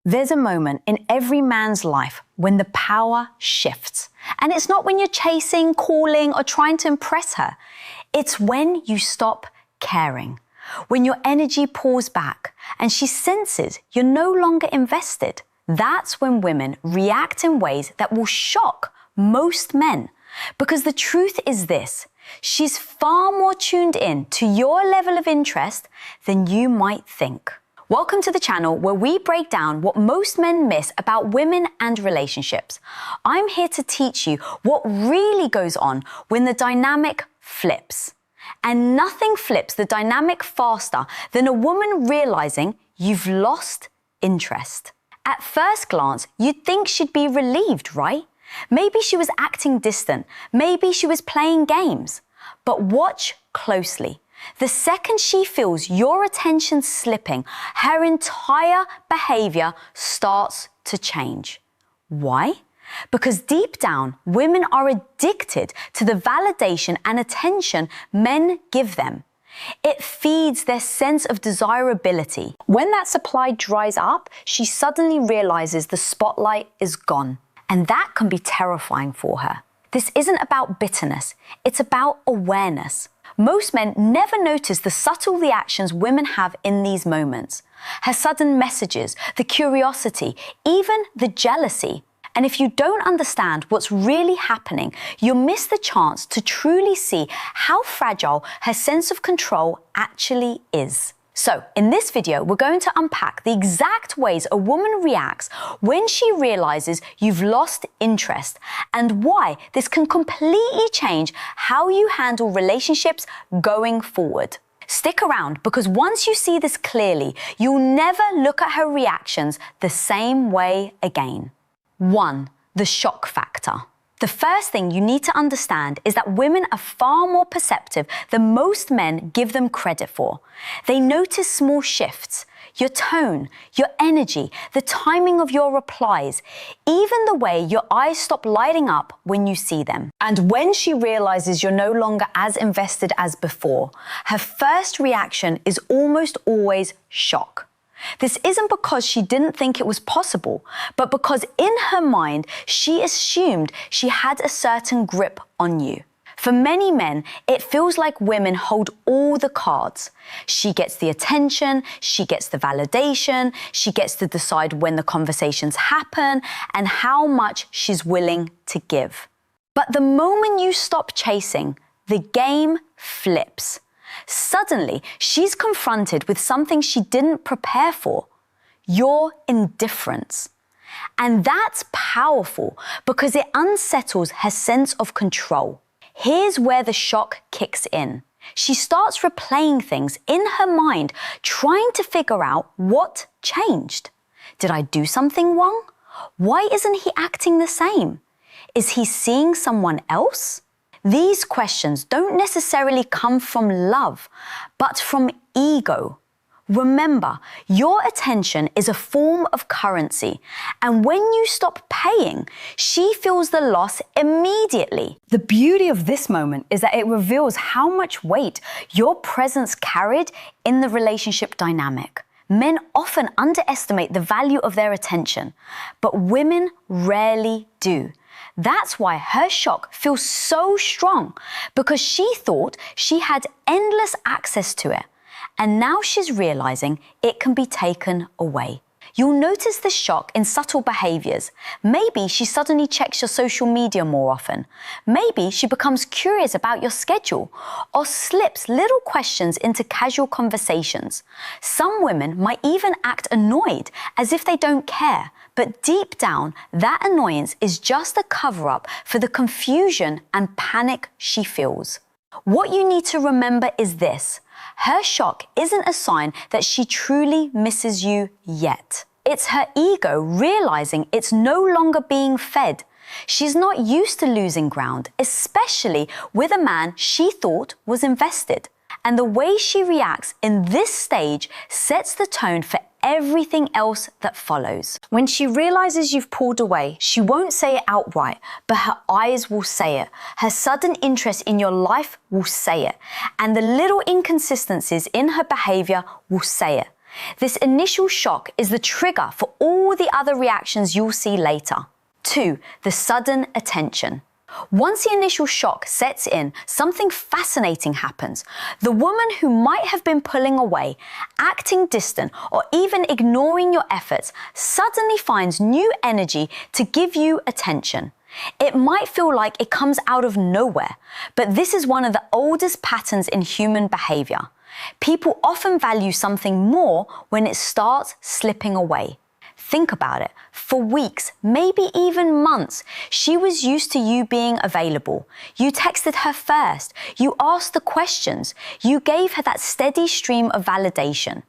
There's a moment in every man's life when the power shifts. And it's not when you're chasing, calling, or trying to impress her. It's when you stop caring, when your energy pulls back and she senses you're no longer invested. That's when women react in ways that will shock most men. Because the truth is this, she's far more tuned in to your level of interest than you might think. Welcome to the channel where we break down what most men miss about women and relationships. I'm here to teach you what really goes on when the dynamic flips. And nothing flips the dynamic faster than a woman realizing you've lost interest. At first glance, you'd think she'd be relieved, right? Maybe she was acting distant. Maybe she was playing games. But watch closely. The second she feels your attention slipping, her entire behavior starts to change. Why? Because deep down, women are addicted to the validation and attention men give them. It feeds their sense of desirability. When that supply dries up, she suddenly realizes the spotlight is gone. And that can be terrifying for her. This isn't about bitterness, it's about awareness. Most men never notice the subtle reactions women have in these moments. Her sudden messages, the curiosity, even the jealousy. And if you don't understand what's really happening, you'll miss the chance to truly see how fragile her sense of control actually is. So, in this video, we're going to unpack the exact ways a woman reacts when she realizes you've lost interest and why this can completely change how you handle relationships going forward. Stick around because once you see this clearly, you'll never look at her reactions the same way again. 1. The shock factor. The first thing you need to understand is that women are far more perceptive than most men give them credit for. They notice small shifts, your tone, your energy, the timing of your replies, even the way your eyes stop lighting up when you see them. And when she realizes you're no longer as invested as before, her first reaction is almost always shock. This isn't because she didn't think it was possible, but because in her mind, she assumed she had a certain grip on you. For many men, it feels like women hold all the cards. She gets the attention, she gets the validation, she gets to decide when the conversations happen and how much she's willing to give. But the moment you stop chasing, the game flips. Suddenly, she's confronted with something she didn't prepare for, your indifference. And that's powerful because it unsettles her sense of control. Here's where the shock kicks in. She starts replaying things in her mind, trying to figure out what changed. Did I do something wrong? Why isn't he acting the same? Is he seeing someone else? These questions don't necessarily come from love, but from ego. Remember, your attention is a form of currency, and when you stop paying, she feels the loss immediately. The beauty of this moment is that it reveals how much weight your presence carried in the relationship dynamic. Men often underestimate the value of their attention, but women rarely do. That's why her shock feels so strong, because she thought she had endless access to it. And now she's realizing it can be taken away. You'll notice this shock in subtle behaviors. Maybe she suddenly checks your social media more often. Maybe she becomes curious about your schedule or slips little questions into casual conversations. Some women might even act annoyed as if they don't care. But deep down, that annoyance is just a cover-up for the confusion and panic she feels. What you need to remember is this. Her shock isn't a sign that she truly misses you yet. It's her ego realizing it's no longer being fed. She's not used to losing ground, especially with a man she thought was invested. And the way she reacts in this stage sets the tone for everything else that follows. When she realizes you've pulled away, she won't say it outright, but her eyes will say it. Her sudden interest in your life will say it. And the little inconsistencies in her behavior will say it. This initial shock is the trigger for all the other reactions you'll see later. 2. The sudden attention. Once the initial shock sets in, something fascinating happens. The woman who might have been pulling away, acting distant, or even ignoring your efforts suddenly finds new energy to give you attention. It might feel like it comes out of nowhere, but this is one of the oldest patterns in human behavior. People often value something more when it starts slipping away. Think about it. For weeks, maybe even months, she was used to you being available. You texted her first. You asked the questions. You gave her that steady stream of validation.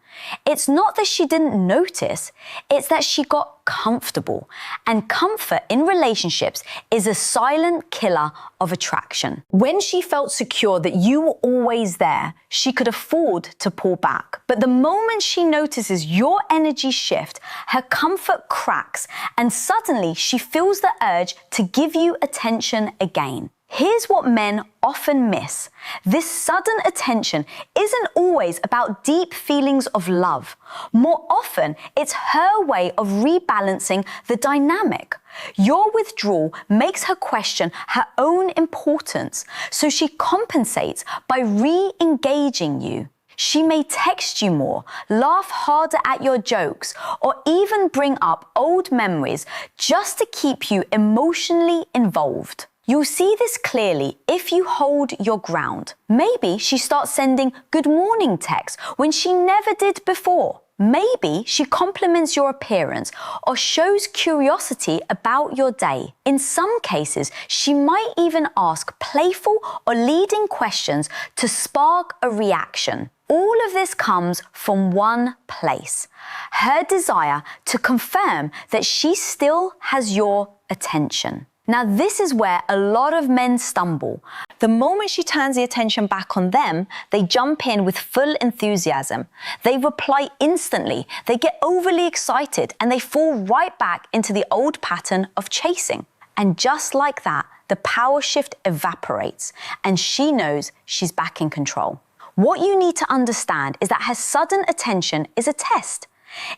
It's not that she didn't notice, it's that she got comfortable. And comfort in relationships is a silent killer of attraction. When she felt secure that you were always there, she could afford to pull back. But the moment she notices your energy shift, her comfort cracks, and suddenly she feels the urge to give you attention again. Here's what men often miss. This sudden attention isn't always about deep feelings of love. More often, it's her way of rebalancing the dynamic. Your withdrawal makes her question her own importance, so she compensates by re-engaging you. She may text you more, laugh harder at your jokes, or even bring up old memories just to keep you emotionally involved. You'll see this clearly if you hold your ground. Maybe she starts sending good morning texts when she never did before. Maybe she compliments your appearance or shows curiosity about your day. In some cases, she might even ask playful or leading questions to spark a reaction. All of this comes from one place: her desire to confirm that she still has your attention. Now, this is where a lot of men stumble. The moment she turns the attention back on them, they jump in with full enthusiasm. They reply instantly, they get overly excited, and they fall right back into the old pattern of chasing. And just like that, the power shift evaporates, and she knows she's back in control. What you need to understand is that her sudden attention is a test.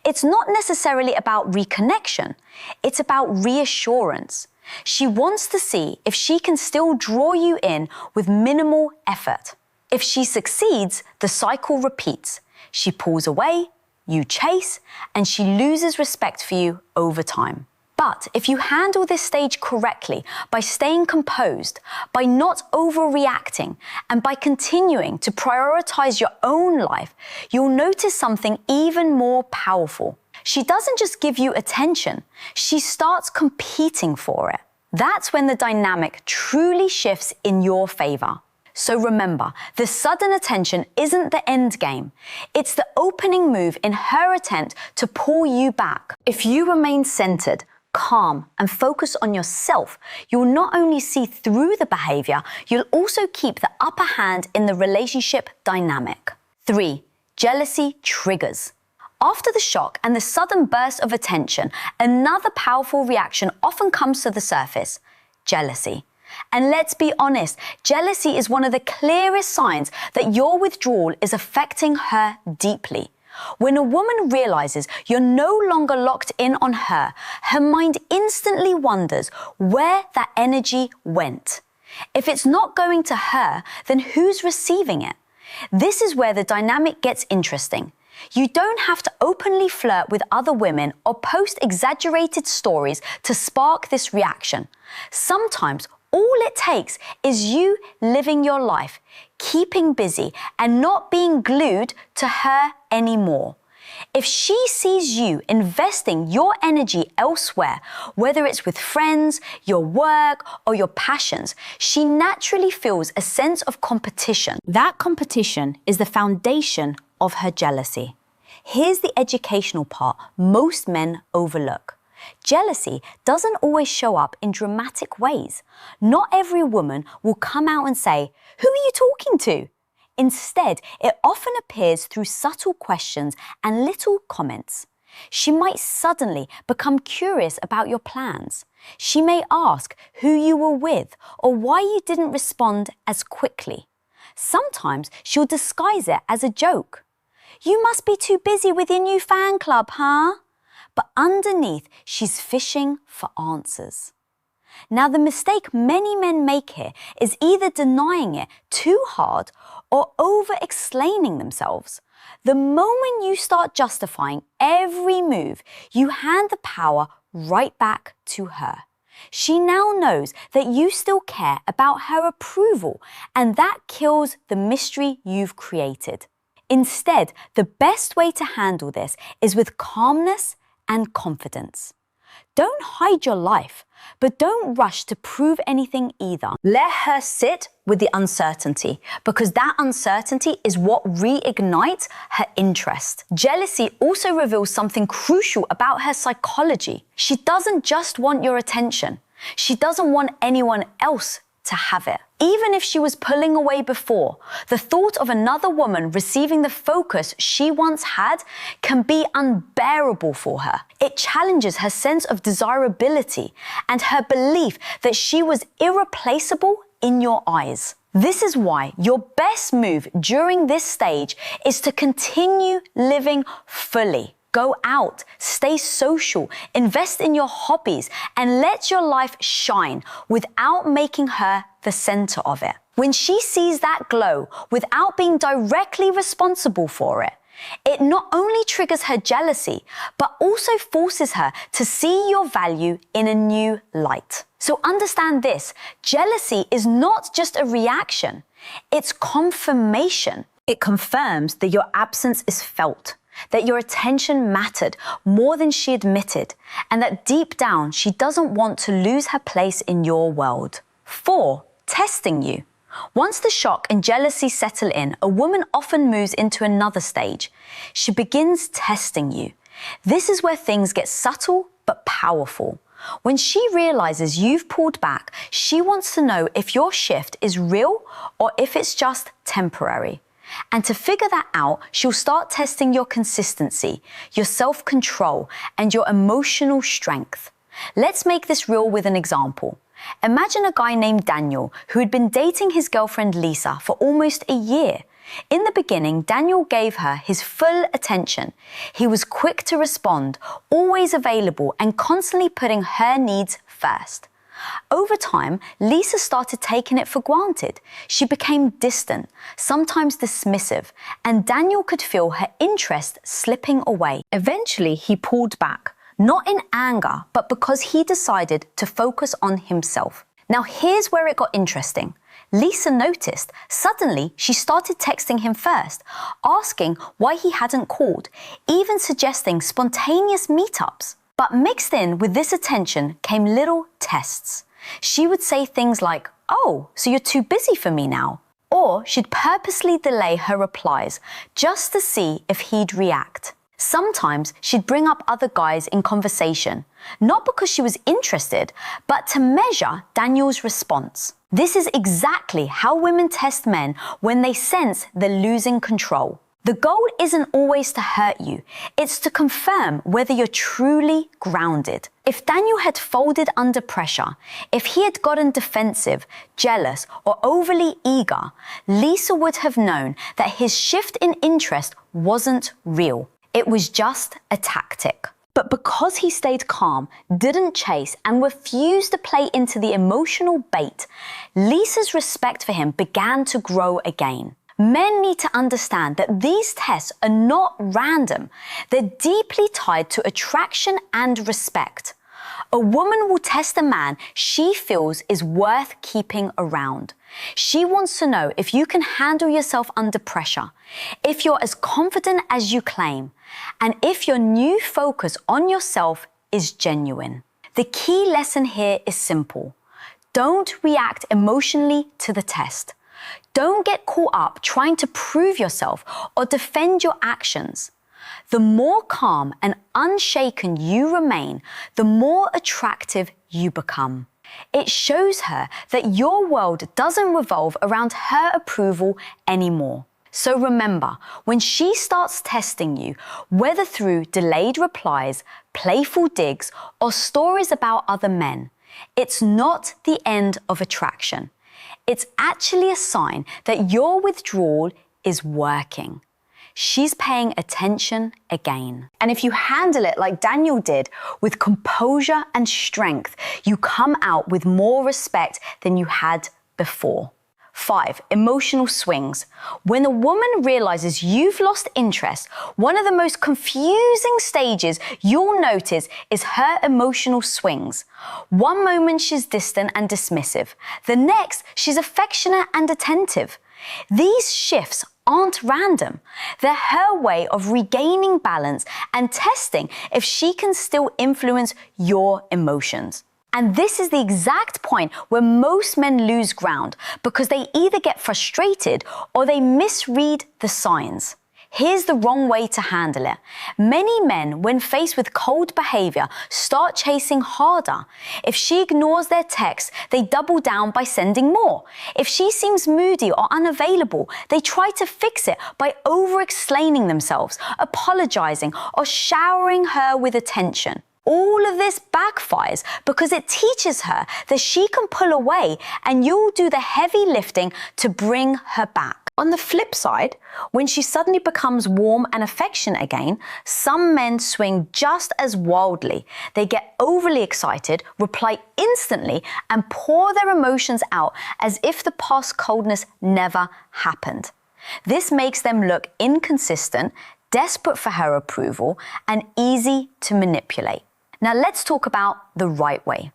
It's not necessarily about reconnection, it's about reassurance. She wants to see if she can still draw you in with minimal effort. If she succeeds, the cycle repeats. She pulls away, you chase, and she loses respect for you over time. But if you handle this stage correctly, by staying composed, by not overreacting, and by continuing to prioritize your own life, you'll notice something even more powerful. She doesn't just give you attention, she starts competing for it. That's when the dynamic truly shifts in your favor. So remember, the sudden attention isn't the end game. It's the opening move in her attempt to pull you back. If you remain centered, calm, and focus on yourself, you'll not only see through the behavior, you'll also keep the upper hand in the relationship dynamic. 3. Jealousy triggers. After the shock and the sudden burst of attention, another powerful reaction often comes to the surface: jealousy. And let's be honest, jealousy is one of the clearest signs that your withdrawal is affecting her deeply. When a woman realizes you're no longer locked in on her, her mind instantly wonders where that energy went. If it's not going to her, then who's receiving it? This is where the dynamic gets interesting. You don't have to openly flirt with other women or post exaggerated stories to spark this reaction. Sometimes all it takes is you living your life, keeping busy, and not being glued to her anymore. If she sees you investing your energy elsewhere, whether it's with friends, your work, or your passions, she naturally feels a sense of competition. That competition is the foundation of her jealousy. Here's the educational part most men overlook. Jealousy doesn't always show up in dramatic ways. Not every woman will come out and say, "Who are you talking to?" Instead, it often appears through subtle questions and little comments. She might suddenly become curious about your plans. She may ask who you were with or why you didn't respond as quickly. Sometimes she'll disguise it as a joke. You must be too busy with your new fan club, huh? But underneath, she's fishing for answers. Now, the mistake many men make here is either denying it too hard or over-explaining themselves. The moment you start justifying every move, you hand the power right back to her. She now knows that you still care about her approval, and that kills the mystery you've created. Instead, the best way to handle this is with calmness and confidence. Don't hide your life, but don't rush to prove anything either. Let her sit with the uncertainty, because that uncertainty is what reignites her interest. Jealousy also reveals something crucial about her psychology. She doesn't just want your attention. She doesn't want anyone else to have it. Even if she was pulling away before, the thought of another woman receiving the focus she once had can be unbearable for her. It challenges her sense of desirability and her belief that she was irreplaceable in your eyes. This is why your best move during this stage is to continue living fully. Go out, stay social, invest in your hobbies, and let your life shine without making her the center of it. When she sees that glow without being directly responsible for it, it not only triggers her jealousy, but also forces her to see your value in a new light. So understand this, jealousy is not just a reaction, it's confirmation. It confirms that your absence is felt, that your attention mattered more than she admitted, and that deep down she doesn't want to lose her place in your world. 4. Testing you. Once the shock and jealousy settle in, a woman often moves into another stage. She begins testing you. This is where things get subtle but powerful. When she realizes you've pulled back, she wants to know if your shift is real or if it's just temporary. And to figure that out, she'll start testing your consistency, your self-control, and your emotional strength. Let's make this real with an example. Imagine a guy named Daniel who had been dating his girlfriend Lisa for almost a year. In the beginning, Daniel gave her his full attention. He was quick to respond, always available, and constantly putting her needs first. Over time, Lisa started taking it for granted. She became distant, sometimes dismissive, and Daniel could feel her interest slipping away. Eventually, he pulled back, not in anger, but because he decided to focus on himself. Now, here's where it got interesting. Lisa noticed. Suddenly, she started texting him first, asking why he hadn't called, even suggesting spontaneous meetups. But mixed in with this attention came little tests. She would say things like, "Oh, so you're too busy for me now?" Or she'd purposely delay her replies just to see if he'd react. Sometimes she'd bring up other guys in conversation, not because she was interested, but to measure Daniel's response. This is exactly how women test men when they sense they're losing control. The goal isn't always to hurt you, it's to confirm whether you're truly grounded. If Daniel had folded under pressure, if he had gotten defensive, jealous, or overly eager, Lisa would have known that his shift in interest wasn't real. It was just a tactic. But because he stayed calm, didn't chase, and refused to play into the emotional bait, Lisa's respect for him began to grow again. Men need to understand that these tests are not random. They're deeply tied to attraction and respect. A woman will test a man she feels is worth keeping around. She wants to know if you can handle yourself under pressure, if you're as confident as you claim, and if your new focus on yourself is genuine. The key lesson here is simple. Don't react emotionally to the test. Don't get caught up trying to prove yourself or defend your actions. The more calm and unshaken you remain, the more attractive you become. It shows her that your world doesn't revolve around her approval anymore. So remember, when she starts testing you, whether through delayed replies, playful digs, or stories about other men, it's not the end of attraction. It's actually a sign that your withdrawal is working. she's paying attention again. And if you handle it like Daniel did, with composure and strength, you come out with more respect than you had before. 5. Emotional swings. When a woman realizes you've lost interest, one of the most confusing stages you'll notice is her emotional swings. One moment she's distant and dismissive. The next, she's affectionate and attentive. These shifts aren't random. They're her way of regaining balance and testing if she can still influence your emotions. And this is the exact point where most men lose ground because they either get frustrated or they misread the signs. Here's the wrong way to handle it. Many men, when faced with cold behavior, start chasing harder. If she ignores their texts, they double down by sending more. If she seems moody or unavailable, they try to fix it by over-explaining themselves, apologizing, or showering her with attention. All of this backfires because it teaches her that she can pull away and you'll do the heavy lifting to bring her back. On the flip side, when she suddenly becomes warm and affectionate again, some men swing just as wildly. They get overly excited, reply instantly, and pour their emotions out as if the past coldness never happened. This makes them look inconsistent, desperate for her approval, and easy to manipulate. Now let's talk about the right way.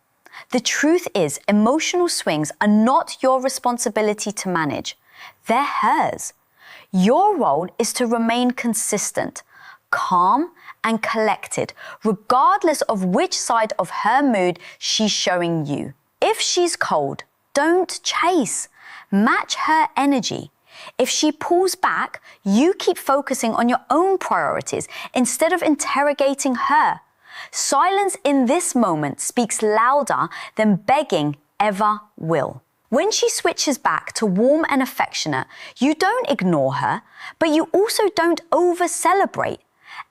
The truth is, emotional swings are not your responsibility to manage. They're hers. Your role is to remain consistent, calm, and collected, regardless of which side of her mood she's showing you. If she's cold, don't chase. Match her energy. If she pulls back, you keep focusing on your own priorities instead of interrogating her. Silence in this moment speaks louder than begging ever will. When she switches back to warm and affectionate, you don't ignore her, but you also don't over-celebrate.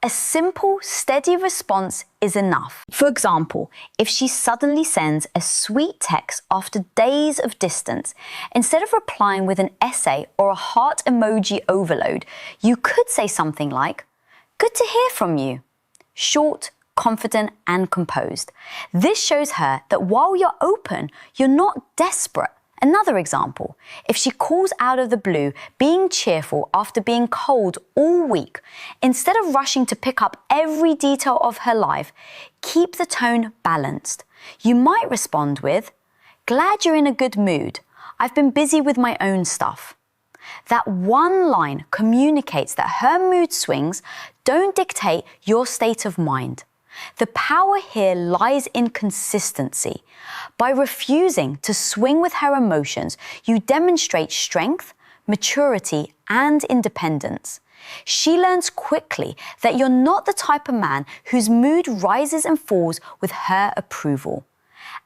A simple, steady response is enough. For example, if she suddenly sends a sweet text after days of distance, instead of replying with an essay or a heart emoji overload, you could say something like, "Good to hear from you." Short, confident, and composed. This shows her that while you're open, you're not desperate. Another example, if she calls out of the blue, being cheerful after being cold all week, instead of rushing to pick up every detail of her life, keep the tone balanced. You might respond with, "Glad you're in a good mood. I've been busy with my own stuff." That one line communicates that her mood swings don't dictate your state of mind. The power here lies in consistency. By refusing to swing with her emotions, you demonstrate strength, maturity, and independence. She learns quickly that you're not the type of man whose mood rises and falls with her approval.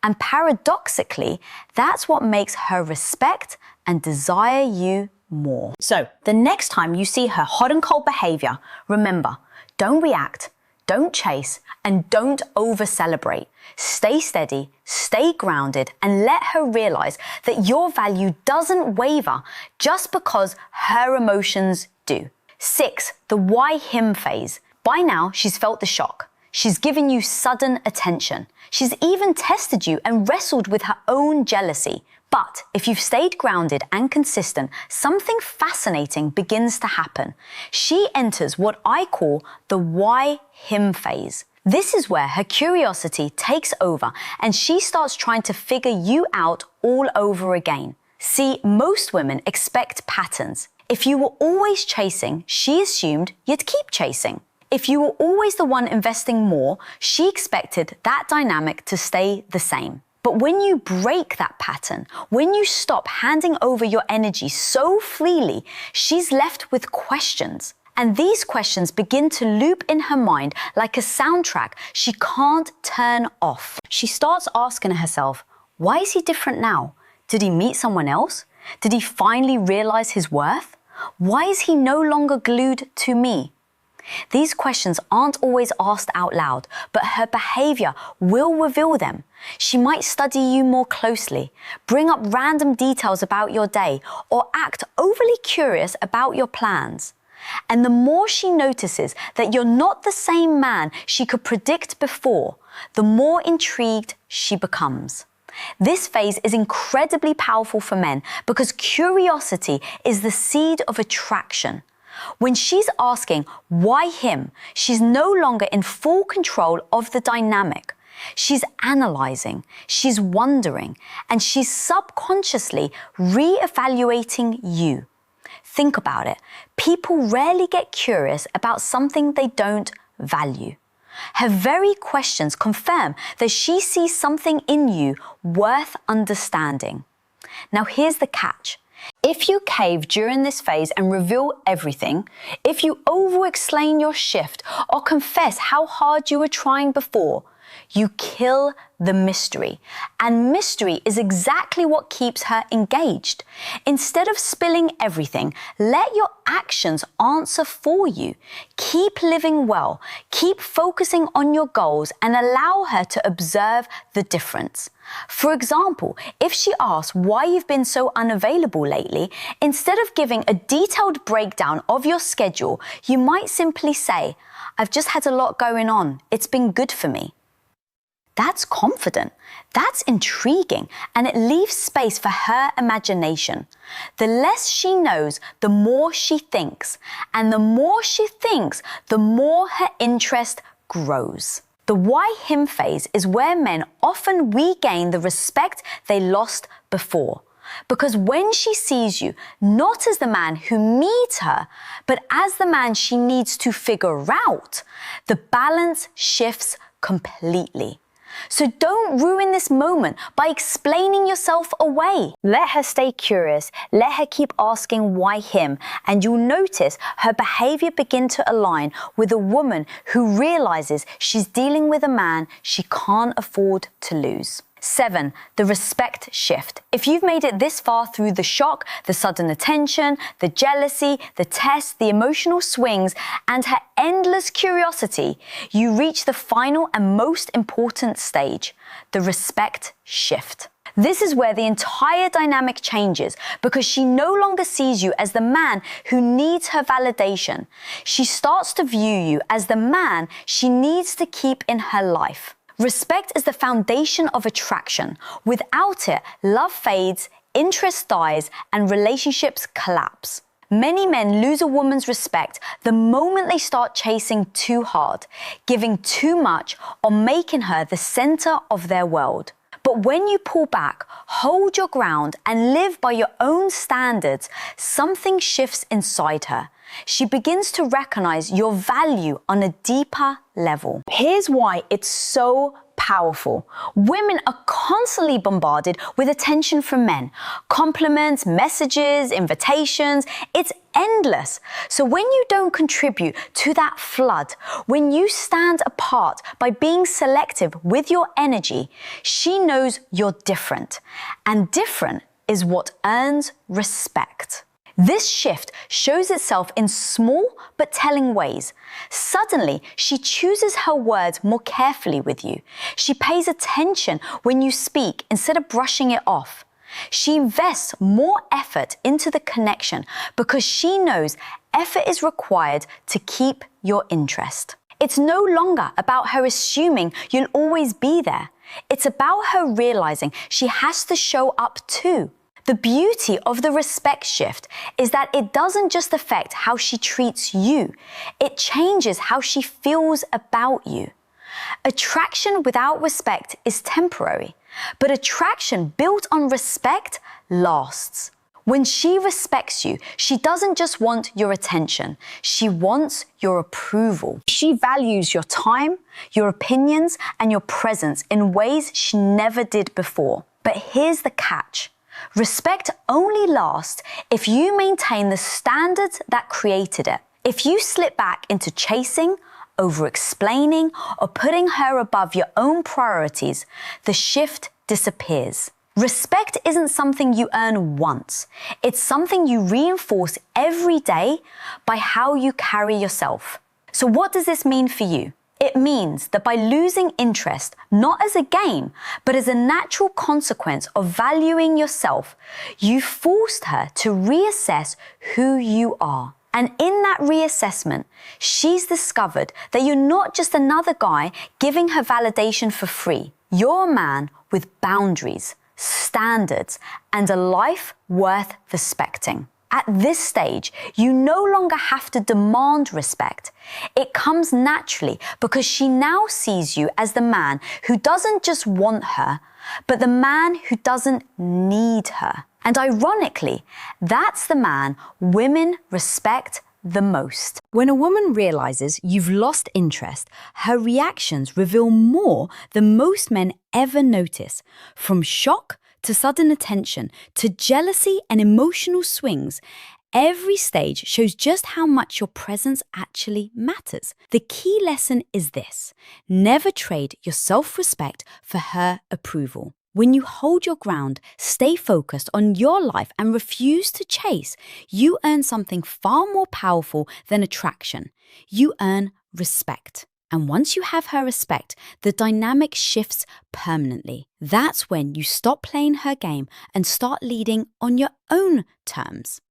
And paradoxically, that's what makes her respect and desire you more. So, the next time you see her hot and cold behavior, remember, don't react, don't chase, and don't over-celebrate. Stay steady, stay grounded, and let her realize that your value doesn't waver just because her emotions do. 6, the why him phase. By now, she's felt the shock. She's given you sudden attention. She's even tested you and wrestled with her own jealousy. But if you've stayed grounded and consistent, something fascinating begins to happen. She enters what I call the why him phase. This is where her curiosity takes over and she starts trying to figure you out all over again. See, most women expect patterns. If you were always chasing, she assumed you'd keep chasing. If you were always the one investing more, she expected that dynamic to stay the same. But when you break that pattern, when you stop handing over your energy so freely, she's left with questions. And these questions begin to loop in her mind like a soundtrack she can't turn off. She starts asking herself, why is he different now? Did he meet someone else? Did he finally realize his worth? Why is he no longer glued to me? These questions aren't always asked out loud, but her behavior will reveal them. She might study you more closely, bring up random details about your day, or act overly curious about your plans. And the more she notices that you're not the same man she could predict before, the more intrigued she becomes. This phase is incredibly powerful for men because curiosity is the seed of attraction. When she's asking, why him, she's no longer in full control of the dynamic. She's analyzing, she's wondering, and she's subconsciously re-evaluating you. Think about it. People rarely get curious about something they don't value. Her very questions confirm that she sees something in you worth understanding. Now here's the catch. If you cave during this phase and reveal everything, if you over-explain your shift or confess how hard you were trying before, you kill the mystery. And mystery is exactly what keeps her engaged. Instead of spilling everything, let your actions answer for you. Keep living well, keep focusing on your goals, and allow her to observe the difference. For example, if she asks why you've been so unavailable lately, instead of giving a detailed breakdown of your schedule, you might simply say, "I've just had a lot going on. It's been good for me." That's confident, that's intriguing, and it leaves space for her imagination. The less she knows, the more she thinks, and the more she thinks, the more her interest grows. The why him phase is where men often regain the respect they lost before. Because when she sees you not as the man who needs her, but as the man she needs to figure out, the balance shifts completely. So don't ruin this moment by explaining yourself away. Let her stay curious, let her keep asking why him, and you'll notice her behavior begin to align with a woman who realizes she's dealing with a man she can't afford to lose. 7. The respect shift. If you've made it this far through the shock, the sudden attention, the jealousy, the test, the emotional swings, and her endless curiosity, you reach the final and most important stage, the respect shift. This is where the entire dynamic changes because she no longer sees you as the man who needs her validation. She starts to view you as the man she needs to keep in her life. Respect is the foundation of attraction. Without it, love fades, interest dies, and relationships collapse. Many men lose a woman's respect the moment they start chasing too hard, giving too much, or making her the center of their world. But when you pull back, hold your ground, and live by your own standards, something shifts inside her. She begins to recognize your value on a deeper level. Here's why it's so powerful. Women are constantly bombarded with attention from men. Compliments, messages, invitations, it's endless. So when you don't contribute to that flood, when you stand apart by being selective with your energy, she knows you're different. And different is what earns respect. This shift shows itself in small but telling ways. Suddenly, she chooses her words more carefully with you. She pays attention when you speak instead of brushing it off. She invests more effort into the connection because she knows effort is required to keep your interest. It's no longer about her assuming you'll always be there. It's about her realizing she has to show up too. The beauty of the respect shift is that it doesn't just affect how she treats you, it changes how she feels about you. Attraction without respect is temporary, but attraction built on respect lasts. When she respects you, she doesn't just want your attention, she wants your approval. She values your time, your opinions, and your presence in ways she never did before. But here's the catch. Respect only lasts if you maintain the standards that created it. If you slip back into chasing, over-explaining, or putting her above your own priorities, the shift disappears. Respect isn't something you earn once. It's something you reinforce every day by how you carry yourself. So what does this mean for you? It means that by losing interest, not as a game, but as a natural consequence of valuing yourself, you forced her to reassess who you are. And in that reassessment, she's discovered that you're not just another guy giving her validation for free. You're a man with boundaries, standards, and a life worth respecting. At this stage, you no longer have to demand respect. It comes naturally because she now sees you as the man who doesn't just want her, but the man who doesn't need her. And ironically, that's the man women respect the most. When a woman realizes you've lost interest, her reactions reveal more than most men ever notice. From shock to sudden attention to jealousy and emotional swings, every stage shows just how much your presence actually matters. The key lesson is this: never trade your self-respect for her approval. When you hold your ground, stay focused on your life and refuse to chase, you earn something far more powerful than attraction. You earn respect. And once you have her respect, the dynamic shifts permanently. That's when you stop playing her game and start leading on your own terms.